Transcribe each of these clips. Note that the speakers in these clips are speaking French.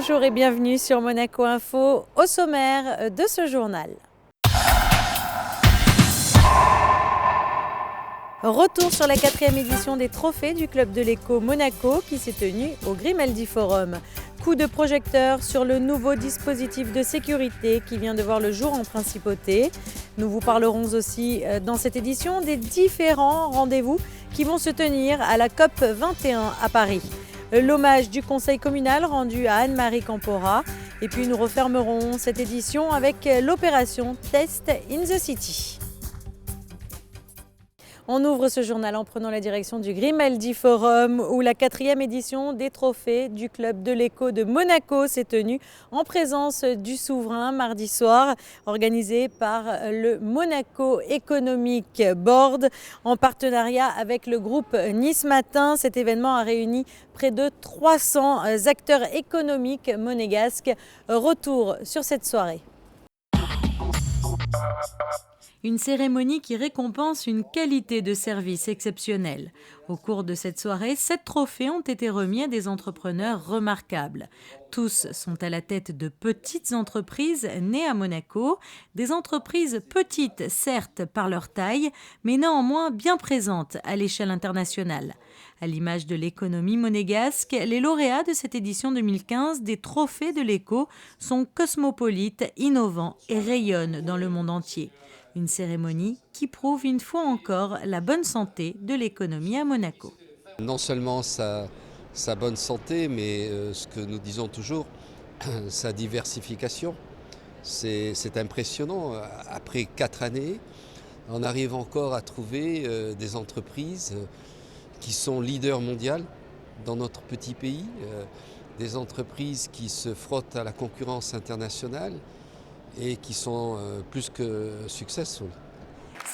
Bonjour et bienvenue sur Monaco Info, au sommaire de ce journal. Retour sur la 4e édition des trophées du Club de l'Éco Monaco qui s'est tenue au Grimaldi Forum. Coup de projecteur sur le nouveau dispositif de sécurité qui vient de voir le jour en principauté. Nous vous parlerons aussi dans cette édition des différents rendez-vous qui vont se tenir à la COP 21 à Paris. L'hommage du conseil communal rendu à Anne-Marie Campora. Et puis nous refermerons cette édition avec l'opération Test in the City. On ouvre ce journal en prenant la direction du Grimaldi Forum où la 4e édition des trophées du Club de l'Éco de Monaco s'est tenue en présence du souverain mardi soir, organisé par le Monaco Economic Board en partenariat avec le groupe Nice Matin. Cet événement a réuni près de 300 acteurs économiques monégasques. Retour sur cette soirée. Une cérémonie qui récompense une qualité de service exceptionnelle. Au cours de cette soirée, 7 trophées ont été remis à des entrepreneurs remarquables. Tous sont à la tête de petites entreprises nées à Monaco, des entreprises petites certes par leur taille, mais néanmoins bien présentes à l'échelle internationale. À l'image de l'économie monégasque, les lauréats de cette édition 2015 des Trophées de l'Éco sont cosmopolites, innovants et rayonnent dans le monde entier. Une cérémonie qui prouve une fois encore la bonne santé de l'économie à Monaco. Non seulement sa bonne santé, mais ce que nous disons toujours, sa diversification. C'est impressionnant. Après 4 années, on arrive encore à trouver des entreprises qui sont leaders mondiaux dans notre petit pays, des entreprises qui se frottent à la concurrence internationale et qui sont plus que successful.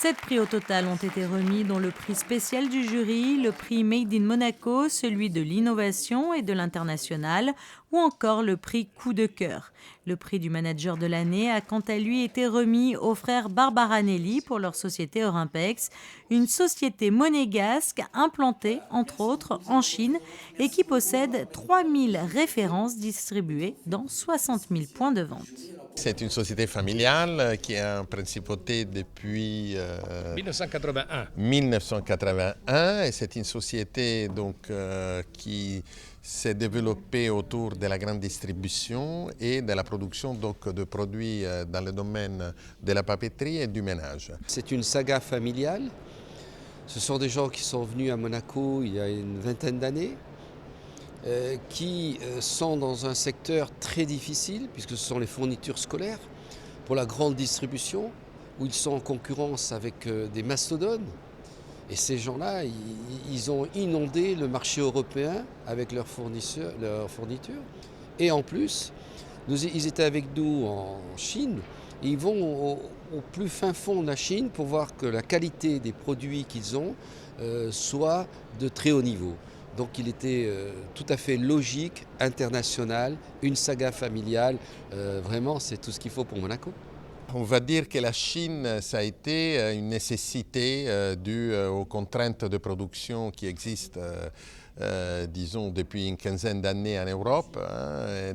7 prix au total ont été remis, dont le prix spécial du jury, le prix Made in Monaco, celui de l'innovation et de l'international, ou encore le prix Coup de cœur. Le prix du manager de l'année a quant à lui été remis aux frères Barbaranelli pour leur société Orimpex, une société monégasque implantée, entre autres, en Chine et qui possède 3000 références distribuées dans 60 000 points de vente. C'est une société familiale qui est en principauté depuis 1981 et c'est une société donc, qui s'est développée autour de la grande distribution et de la production donc, de produits dans le domaine de la papeterie et du ménage. C'est une saga familiale. Ce sont des gens qui sont venus à Monaco il y a une vingtaine d'années. Qui sont dans un secteur très difficile, puisque ce sont les fournitures scolaires, pour la grande distribution, où ils sont en concurrence avec des mastodontes. Et ces gens-là, ils ont inondé le marché européen avec leurs fournitures. Et en plus, ils étaient avec nous en Chine, et ils vont au plus fin fond de la Chine pour voir que la qualité des produits qu'ils ont soit de très haut niveau. Donc il était tout à fait logique, international, une saga familiale. Vraiment, c'est tout ce qu'il faut pour Monaco. On va dire que la Chine, ça a été une nécessité due aux contraintes de production qui existent, disons, depuis une quinzaine d'années en Europe.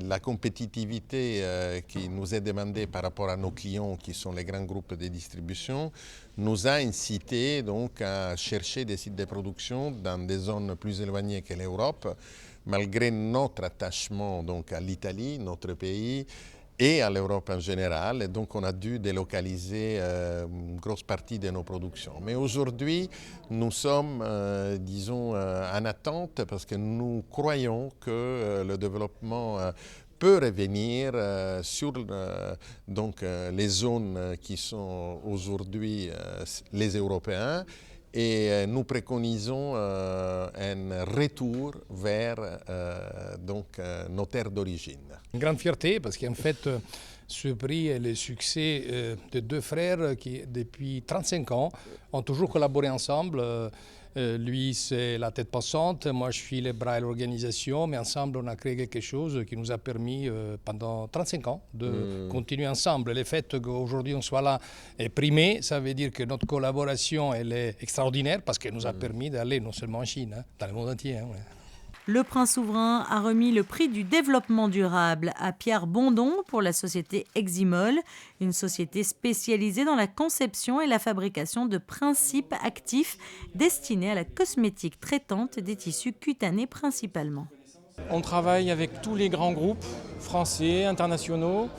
La compétitivité qui nous est demandée par rapport à nos clients, qui sont les grands groupes de distribution, nous a incité donc à chercher des sites de production dans des zones plus éloignées que l'Europe, malgré notre attachement donc à l'Italie, notre pays, et à l'Europe en général. Et donc on a dû délocaliser une grosse partie de nos productions. Mais aujourd'hui, nous sommes, disons, en attente parce que nous croyons que le développement peut revenir sur donc, les zones qui sont aujourd'hui les Européens. Et nous préconisons un retour vers donc, nos terres d'origine. Une grande fierté parce qu'en fait, ce prix est le succès de 2 frères qui, depuis 35 ans, ont toujours collaboré ensemble. Lui, c'est la tête pensante, moi je suis les bras et l'organisation, mais ensemble on a créé quelque chose qui nous a permis pendant 35 ans de continuer ensemble. Le fait qu'aujourd'hui on soit là et primé, ça veut dire que notre collaboration elle est extraordinaire parce qu'elle nous a permis d'aller non seulement en Chine, dans le monde entier. Le prince souverain a remis le prix du développement durable à Pierre Bondon pour la société Eximol, une société spécialisée dans la conception et la fabrication de principes actifs destinés à la cosmétique traitante des tissus cutanés principalement. On travaille avec tous les grands groupes français, internationaux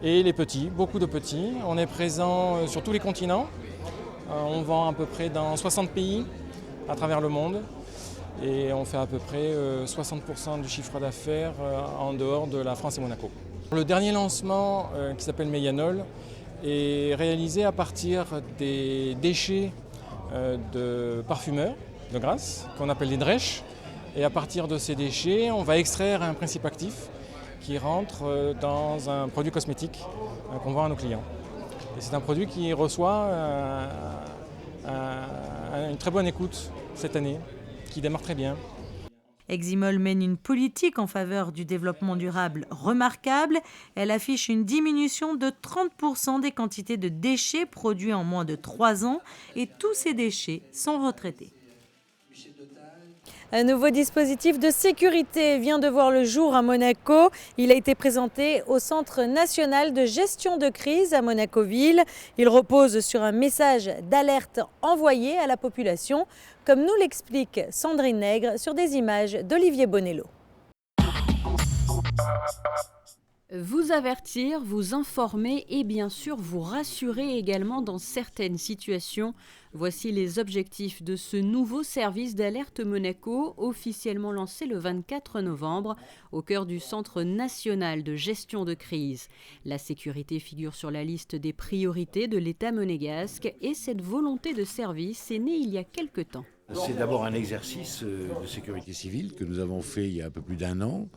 et les petits, beaucoup de petits. On est présent sur tous les continents. On vend à peu près dans 60 pays à travers le monde et on fait à peu près 60% du chiffre d'affaires en dehors de la France et Monaco. Le dernier lancement qui s'appelle Meyanol est réalisé à partir des déchets de parfumeurs de Grasse qu'on appelle les drèches. Et à partir de ces déchets, on va extraire un principe actif qui rentre dans un produit cosmétique qu'on vend à nos clients. Et c'est un produit qui reçoit une très bonne écoute cette année, qui démarre très bien. Eximol mène une politique en faveur du développement durable remarquable. Elle affiche une diminution de 30% des quantités de déchets produits en moins de 3 ans et tous ces déchets sont retraités. Un nouveau dispositif de sécurité vient de voir le jour à Monaco. Il a été présenté au Centre national de gestion de crise à Monaco-Ville. Il repose sur un message d'alerte envoyé à la population, comme nous l'explique Sandrine Nègre sur des images d'Olivier Bonello. Vous avertir, vous informer et bien sûr vous rassurer également dans certaines situations. Voici les objectifs de ce nouveau service d'alerte Monaco, officiellement lancé le 24 novembre, au cœur du Centre national de gestion de crise. La sécurité figure sur la liste des priorités de l'État monégasque et cette volonté de service est née il y a quelque temps. C'est d'abord un exercice de sécurité civile que nous avons fait il y a un peu plus d'1 an.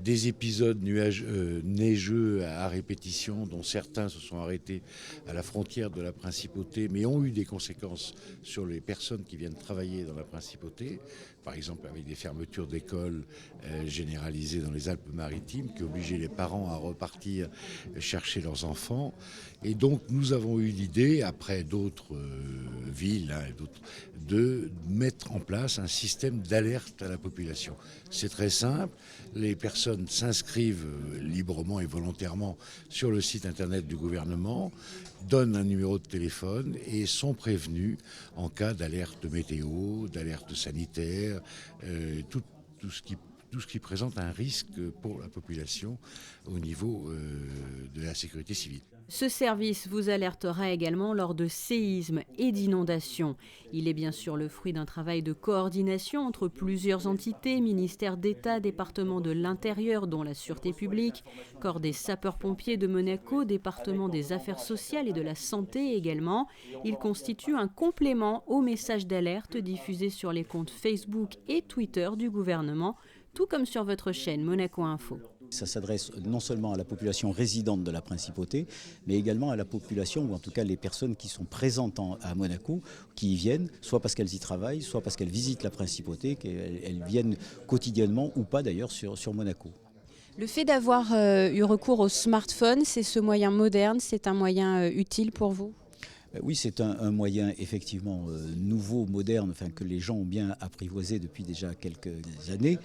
Des épisodes neigeux à répétition, dont certains se sont arrêtés à la frontière de la principauté, mais ont eu des conséquences sur les personnes qui viennent travailler dans la principauté. Par exemple, avec des fermetures d'écoles généralisées dans les Alpes-Maritimes, qui obligeaient les parents à repartir chercher leurs enfants. Et donc, nous avons eu l'idée, après d'autres villes, de mettre en place un système d'alerte à la population. C'est très simple. Les personnes s'inscrivent librement et volontairement sur le site internet du gouvernement, donnent un numéro de téléphone et sont prévenues en cas d'alerte météo, d'alerte sanitaire, tout ce qui présente un risque pour la population au niveau de la sécurité civile. Ce service vous alertera également lors de séismes et d'inondations. Il est bien sûr le fruit d'un travail de coordination entre plusieurs entités, ministères d'État, département de l'Intérieur, dont la Sûreté publique, corps des sapeurs-pompiers de Monaco, département des affaires sociales et de la santé également. Il constitue un complément aux messages d'alerte diffusés sur les comptes Facebook et Twitter du gouvernement, tout comme sur votre chaîne Monaco Info. Ça s'adresse non seulement à la population résidente de la principauté, mais également à la population, ou en tout cas les personnes qui sont présentes à Monaco, qui y viennent, soit parce qu'elles y travaillent, soit parce qu'elles visitent la principauté, qu'elles viennent quotidiennement ou pas d'ailleurs sur Monaco. Le fait d'avoir eu recours au smartphone, c'est ce moyen moderne, c'est un moyen utile pour vous ? Oui, c'est un moyen effectivement nouveau, moderne, que les gens ont bien apprivoisé depuis déjà quelques années.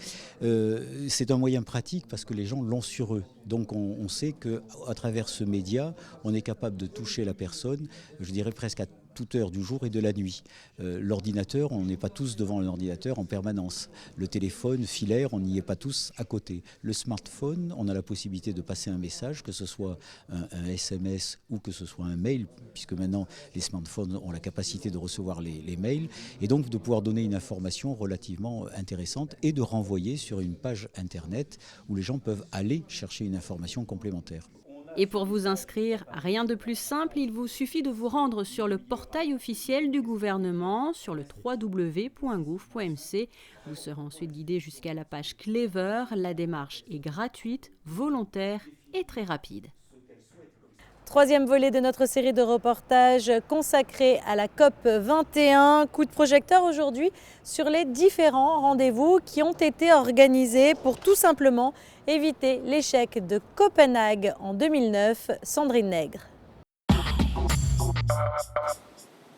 C'est un moyen pratique parce que les gens l'ont sur eux. Donc on sait qu'à travers ce média, on est capable de toucher la personne, je dirais presque à toute heure du jour et de la nuit. L'ordinateur, on n'est pas tous devant l'ordinateur en permanence. Le téléphone filaire, on n'y est pas tous à côté. Le smartphone, on a la possibilité de passer un message, que ce soit un SMS ou que ce soit un mail, puisque maintenant les smartphones ont la capacité de recevoir les mails, et donc de pouvoir donner une information relativement intéressante et de renvoyer sur une page internet où les gens peuvent aller chercher une information complémentaire. Et pour vous inscrire, rien de plus simple, il vous suffit de vous rendre sur le portail officiel du gouvernement, sur le www.gouv.mc. Vous serez ensuite guidé jusqu'à la page Clever. La démarche est gratuite, volontaire et très rapide. Troisième volet de notre série de reportages consacrée à la COP 21. Coup de projecteur aujourd'hui sur les différents rendez-vous qui ont été organisés pour tout simplement éviter l'échec de Copenhague en 2009. Sandrine Nègre.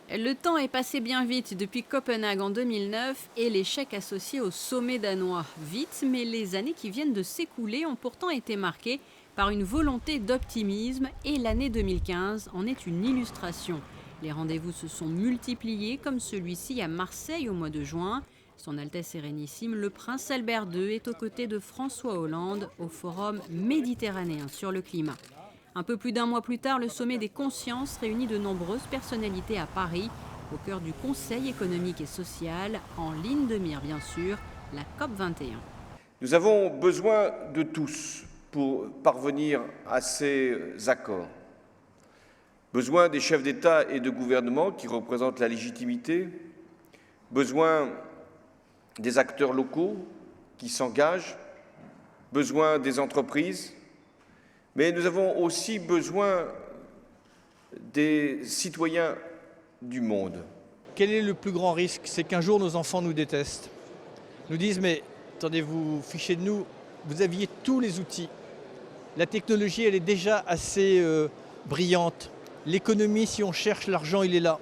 Le temps est passé bien vite depuis Copenhague en 2009 et l'échec associé au sommet danois. Vite, mais les années qui viennent de s'écouler ont pourtant été marquées par une volonté d'optimisme et l'année 2015 en est une illustration. Les rendez-vous se sont multipliés comme celui-ci à Marseille au mois de juin. Son Altesse Sérénissime, le Prince Albert II, est aux côtés de François Hollande au Forum méditerranéen sur le climat. Un peu plus d'un mois plus tard, le sommet des consciences réunit de nombreuses personnalités à Paris, au cœur du Conseil économique et social, en ligne de mire bien sûr, la COP21. Nous avons besoin de tous pour parvenir à ces accords. Besoin des chefs d'État et de gouvernement qui représentent la légitimité, besoin des acteurs locaux qui s'engagent, besoin des entreprises, mais nous avons aussi besoin des citoyens du monde. Quel est le plus grand risque? C'est qu'un jour nos enfants nous détestent, nous disent mais attendez, vous fichez de nous, vous aviez tous les outils. La technologie elle est déjà assez brillante. L'économie, si on cherche l'argent, il est là.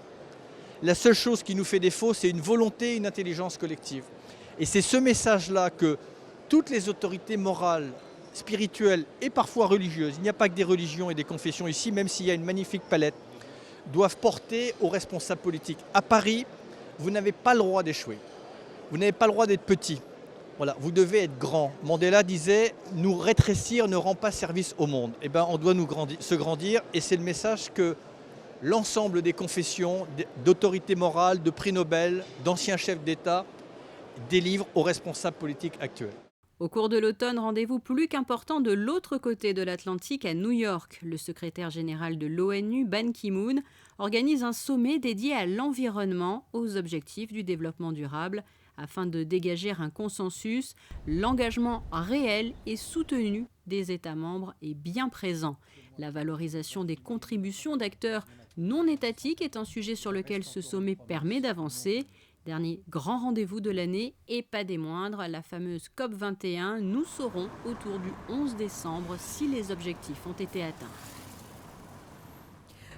La seule chose qui nous fait défaut, c'est une volonté, une intelligence collective. Et c'est ce message-là que toutes les autorités morales, spirituelles et parfois religieuses, il n'y a pas que des religions et des confessions ici, même s'il y a une magnifique palette, doivent porter aux responsables politiques. À Paris, vous n'avez pas le droit d'échouer. Vous n'avez pas le droit d'être petit. Voilà, vous devez être grand. Mandela disait « nous rétrécir ne rend pas service au monde ». Eh bien, on doit se grandir et c'est le message que l'ensemble des confessions, d'autorités morales, de prix Nobel, d'anciens chefs d'État délivrent aux responsables politiques actuels. Au cours de l'automne, rendez-vous plus qu'important de l'autre côté de l'Atlantique à New York. Le secrétaire général de l'ONU, Ban Ki-moon, organise un sommet dédié à l'environnement, aux objectifs du développement durable, afin de dégager un consensus. L'engagement réel et soutenu des États membres est bien présent. La valorisation des contributions d'acteurs non étatiques est un sujet sur lequel ce sommet permet d'avancer. Dernier grand rendez-vous de l'année et pas des moindres, la fameuse COP21. Nous saurons autour du 11 décembre si les objectifs ont été atteints.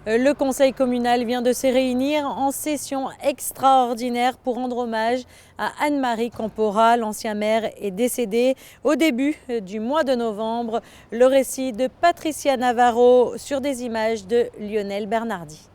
Le conseil communal vient de se réunir en session extraordinaire pour rendre hommage à Anne-Marie Campora. L'ancien maire est décédé au début du mois de novembre. Le récit de Patricia Navarro sur des images de Lionel Bernardi.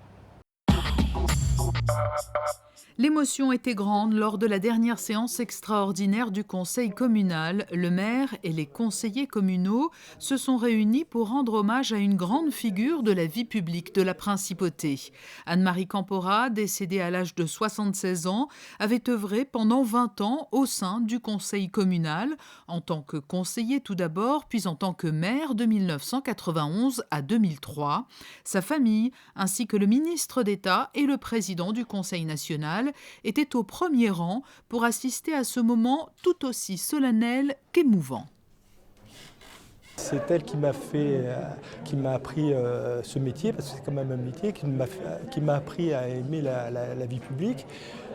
L'émotion était grande lors de la dernière séance extraordinaire du conseil communal. Le maire et les conseillers communaux se sont réunis pour rendre hommage à une grande figure de la vie publique de la principauté. Anne-Marie Campora, décédée à l'âge de 76 ans, avait œuvré pendant 20 ans au sein du conseil communal, en tant que conseiller tout d'abord, puis en tant que maire de 1991 à 2003. Sa famille, ainsi que le ministre d'État et le président du Conseil national, était au premier rang pour assister à ce moment tout aussi solennel qu'émouvant. C'est elle qui m'a appris ce métier, parce que c'est quand même un métier qui m'a appris à aimer la vie publique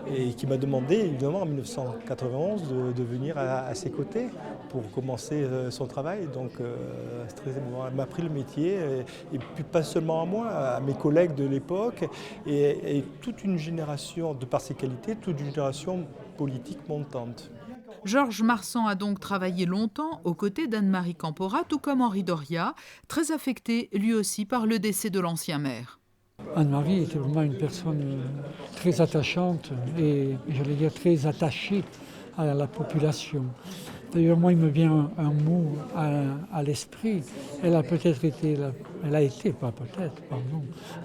et qui m'a demandé, évidemment, en 1991, de venir à ses côtés pour commencer son travail. Donc, c'est très émouvant. Elle m'a appris le métier, et puis pas seulement à moi, à mes collègues de l'époque, et toute une génération, de par ses qualités, toute une génération politique montante. Georges Marsan a donc travaillé longtemps aux côtés d'Anne-Marie Campora, tout comme Henri Doria, très affecté lui aussi par le décès de l'ancien maire. Anne-Marie était vraiment une personne très attachante et, j'allais dire, très attachée à la population. D'ailleurs, moi, il me vient un mot à l'esprit. Elle a été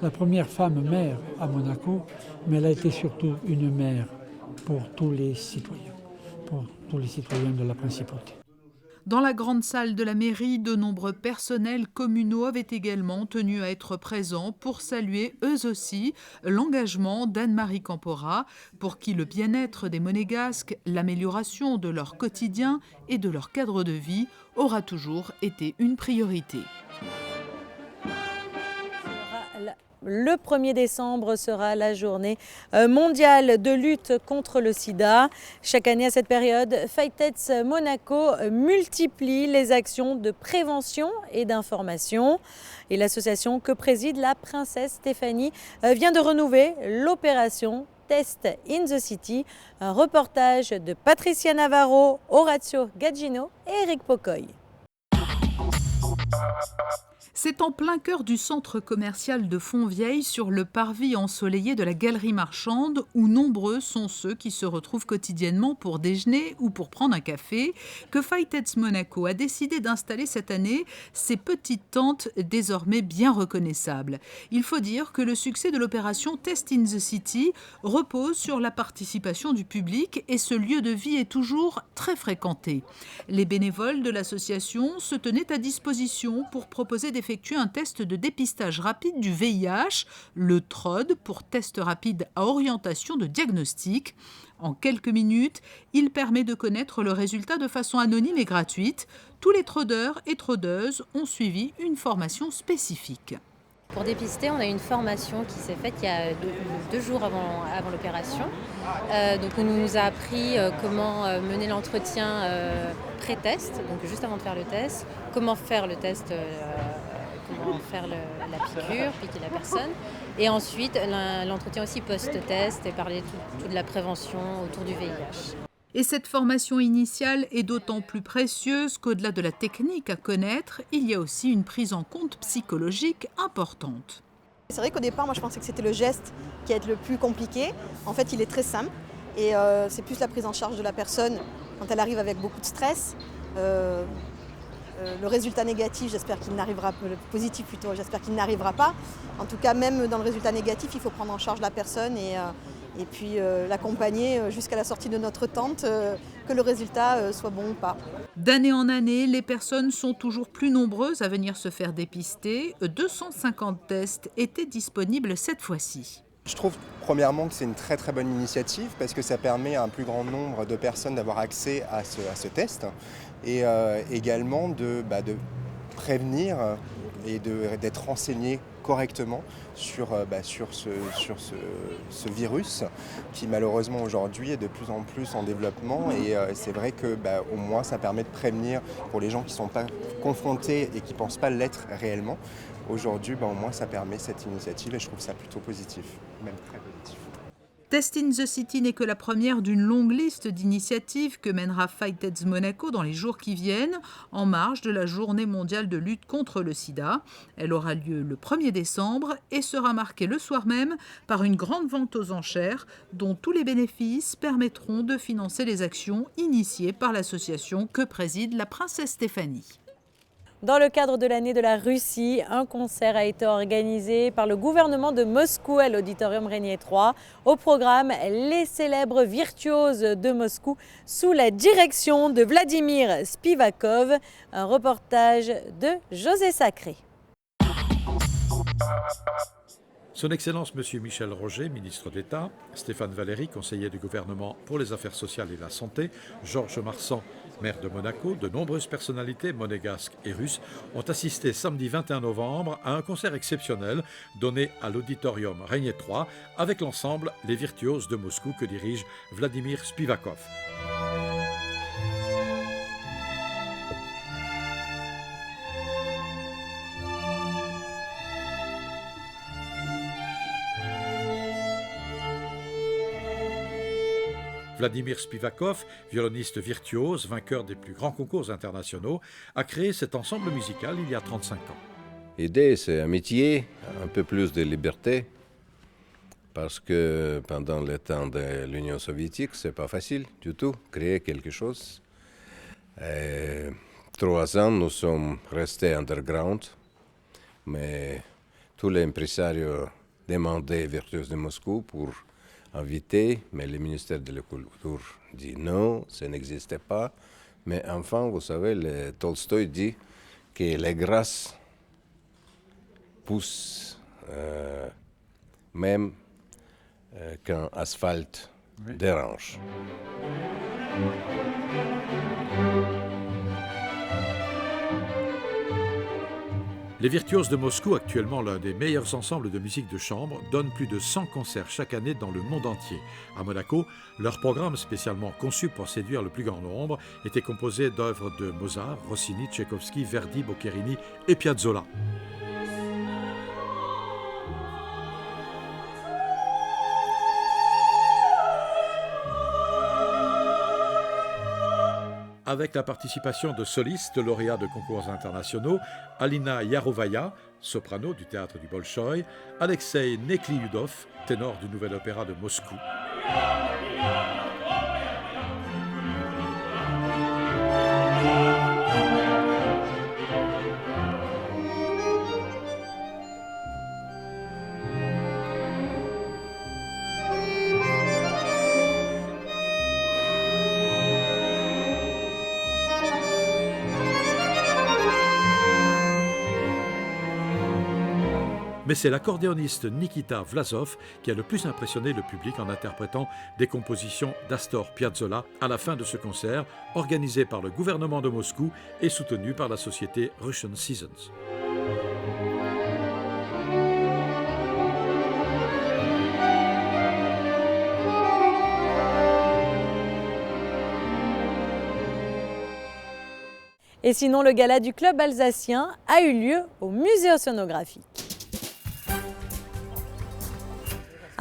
la première femme maire à Monaco, mais elle a été surtout une mère pour tous les citoyens de la principauté. Dans la grande salle de la mairie, de nombreux personnels communaux avaient également tenu à être présents pour saluer eux aussi l'engagement d'Anne-Marie Campora, pour qui le bien-être des Monégasques, l'amélioration de leur quotidien et de leur cadre de vie aura toujours été une priorité. Le 1er décembre sera la journée mondiale de lutte contre le sida. Chaque année à cette période, Fight-Aids Monaco multiplie les actions de prévention et d'information. Et l'association que préside la princesse Stéphanie vient de renouveler l'opération Test in the City. Un reportage de Patricia Navarro, Orazio Gaggino et Eric Pocoy. C'est en plein cœur du centre commercial de Fontvieille, sur le parvis ensoleillé de la galerie marchande, où nombreux sont ceux qui se retrouvent quotidiennement pour déjeuner ou pour prendre un café, que Fight-Aids Monaco a décidé d'installer cette année ces petites tentes désormais bien reconnaissables. Il faut dire que le succès de l'opération Test in the City repose sur la participation du public et ce lieu de vie est toujours très fréquenté. Les bénévoles de l'association se tenaient à disposition pour proposer d'effectuer un test de dépistage rapide du VIH, le TROD pour test rapide à orientation de diagnostic. En quelques minutes, il permet de connaître le résultat de façon anonyme et gratuite. Tous les trodeurs et trodeuses ont suivi une formation spécifique. Pour dépister, on a une formation qui s'est faite il y a deux jours avant l'opération. Donc on nous a appris comment mener l'entretien pré-test, donc juste avant de faire le test, comment faire le test, comment faire la piqûre, piquer la personne, et ensuite l'entretien aussi post-test et parler tout de la prévention autour du VIH. Et cette formation initiale est d'autant plus précieuse qu'au-delà de la technique à connaître, il y a aussi une prise en compte psychologique importante. C'est vrai qu'au départ, moi je pensais que c'était le geste qui allait être le plus compliqué. En fait, il est très simple et c'est plus la prise en charge de la personne quand elle arrive avec beaucoup de stress. Le résultat négatif, j'espère qu'il n'arrivera pas, le positif plutôt, j'espère qu'il n'arrivera pas. En tout cas, même dans le résultat négatif, il faut prendre en charge la personne et puis l'accompagner jusqu'à la sortie de notre tente, que le résultat soit bon ou pas. D'année en année, les personnes sont toujours plus nombreuses à venir se faire dépister. 250 tests étaient disponibles cette fois-ci. Je trouve premièrement que c'est une très très bonne initiative parce que ça permet à un plus grand nombre de personnes d'avoir accès à ce test et également de prévenir et d'être renseigné correctement sur ce virus qui malheureusement aujourd'hui est de plus en plus en développement et c'est vrai que au moins ça permet de prévenir pour les gens qui ne sont pas confrontés et qui ne pensent pas l'être réellement. Aujourd'hui, au moins ça permet cette initiative et je trouve ça plutôt positif, même très positif. Test in the City n'est que la première d'une longue liste d'initiatives que mènera Fight-Aids Monaco dans les jours qui viennent, en marge de la Journée mondiale de lutte contre le sida. Elle aura lieu le 1er décembre et sera marquée le soir même par une grande vente aux enchères dont tous les bénéfices permettront de financer les actions initiées par l'association que préside la princesse Stéphanie. Dans le cadre de l'année de la Russie, un concert a été organisé par le gouvernement de Moscou à l'auditorium Régnier 3. Au programme, les célèbres virtuoses de Moscou sous la direction de Vladimir Spivakov. Un reportage de José Sacré. Son Excellence Monsieur Michel Roger, ministre d'État, Stéphane Valéry, conseiller du gouvernement pour les affaires sociales et la santé, Georges Marsan, maire de Monaco, de nombreuses personnalités monégasques et russes ont assisté samedi 21 novembre à un concert exceptionnel donné à l'auditorium Régnier 3 avec l'ensemble Les Virtuoses de Moscou que dirige Vladimir Spivakov. Vladimir Spivakov, violoniste virtuose, vainqueur des plus grands concours internationaux, a créé cet ensemble musical il y a 35 ans. L'idée, c'est un métier, un peu plus de liberté, parce que pendant le temps de l'Union soviétique, c'est pas facile du tout, créer quelque chose. 3 ans, nous sommes restés underground, mais tous les impresarios demandaient Virtuoses de Moscou pour invité, mais le ministère de la Culture dit non, ça n'existait pas. Mais enfin, vous savez, le Tolstoï dit que les grâces poussent même quand l'asphalte dérange. Les Virtuoses de Moscou, actuellement l'un des meilleurs ensembles de musique de chambre, donnent plus de 100 concerts chaque année dans le monde entier. À Monaco, leur programme spécialement conçu pour séduire le plus grand nombre était composé d'œuvres de Mozart, Rossini, Tchaïkovski, Verdi, Boccherini et Piazzolla. Avec la participation de solistes lauréats de concours internationaux, Alina Yarovaya, soprano du théâtre du Bolchoï, Alexei Nekliudov, ténor du Nouvel Opéra de Moscou. Mais c'est l'accordéoniste Nikita Vlasov qui a le plus impressionné le public en interprétant des compositions d'Astor Piazzolla à la fin de ce concert, organisé par le gouvernement de Moscou et soutenu par la société Russian Seasons. Et sinon, le gala du club alsacien a eu lieu au musée océanographique.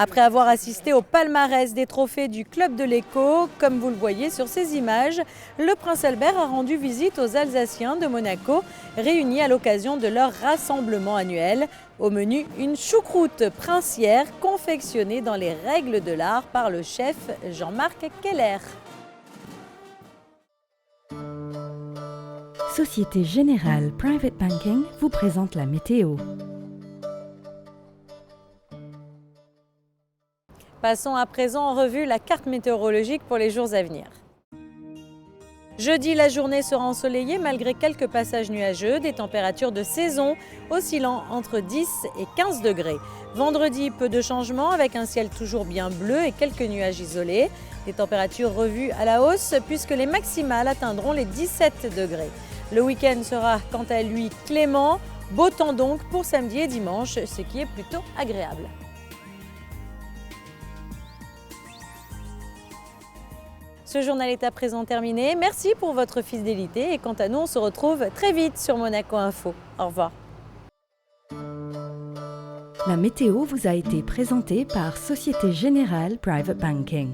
Après avoir assisté au palmarès des trophées du Club de l'Écho, comme vous le voyez sur ces images, le prince Albert a rendu visite aux Alsaciens de Monaco, réunis à l'occasion de leur rassemblement annuel. Au menu, une choucroute princière confectionnée dans les règles de l'art par le chef Jean-Marc Keller. Société Générale Private Banking vous présente la météo. Passons à présent en revue la carte météorologique pour les jours à venir. Jeudi, la journée sera ensoleillée malgré quelques passages nuageux, des températures de saison oscillant entre 10 et 15 degrés. Vendredi, peu de changements avec un ciel toujours bien bleu et quelques nuages isolés. Des températures revues à la hausse puisque les maximales atteindront les 17 degrés. Le week-end sera quant à lui clément, beau temps donc pour samedi et dimanche, ce qui est plutôt agréable. Ce journal est à présent terminé. Merci pour votre fidélité et quant à nous, on se retrouve très vite sur Monaco Info. Au revoir. La météo vous a été présentée par Société Générale Private Banking.